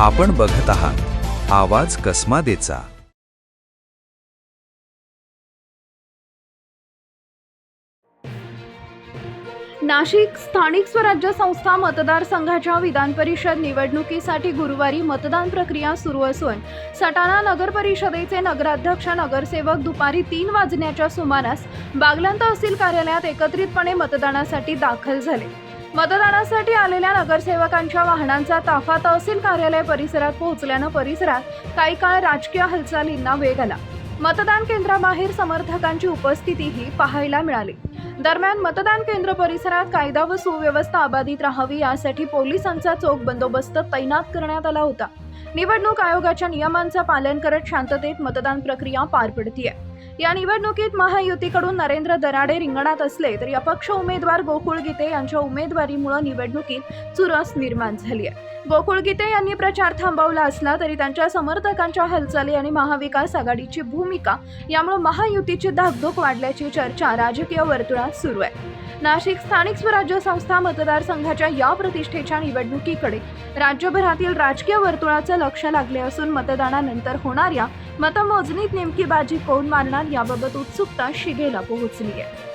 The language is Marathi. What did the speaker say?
आपण बघत आहात आवाज कसमादेचा। नाशिक स्थानिक स्वराज्य संस्था मतदारसंघाच्या विधान परिषद निवडणुकीसाठी गुरुवारी मतदान प्रक्रिया सुरू असून सटाणा नगर परिषदेचे नगराध्यक्ष नगरसेवक दुपारी 3 वाजण्याच्या सुमारास बागलाण तहसील कार्यालयात एकत्रितपणे मतदानासाठी दाखल झाले। मतदानासाठी आलेल्या नगरसेवकांच्या वाहनांचा ताफा तहसील कार्यालय परिसरात पोहोचल्याने परिसरात काही काळ राजकीय हालचालींना वेग आला। मतदान केंद्राबाहेर समर्थकांची उपस्थितीही पाहायला मिळाली। दरम्यान मतदान केंद्र परिसरात कायदा व सुव्यवस्था अबाधित राहावी यासाठी पोलिसांचा चोख बंदोबस्त तैनात करण्यात आला होता। निवडणूक आयोगाच्या नियमांचे पालन करत शांततेत मतदान प्रक्रिया पार पडतीये। या निवडणुकीत महायुतीकडून नरेंद्र दराडे रिंगणात असले तरी अपक्ष उमेदवार गोकुळ गीते यांच्या उमेदवारीमुळे निवडणुकीत चुरस निर्माण झाली आहे। गोकुळ गीते यांनी प्रचार थांबवला असला तरी त्यांच्या समर्थकांच्या हालचाली आणि महाविकास आघाडीची भूमिका यामुळे महायुतीची धाकधूक वाढल्याची चर्चा राजकीय वर्तुळात सुरू आहे। नाशिक स्थानिक स्वराज्य संस्था मतदारसंघाच्या या प्रतिष्ठेच्या निवडणुकीकडे राज्यभरातील राजकीय वर्तुळाचे लक्ष लागले असून मतदानानंतर होणाऱ्या मतमोजणीत नेमकी बाजी कोण मारणार याबाबत उत्सुकता शिगेला पोहोचली आहे।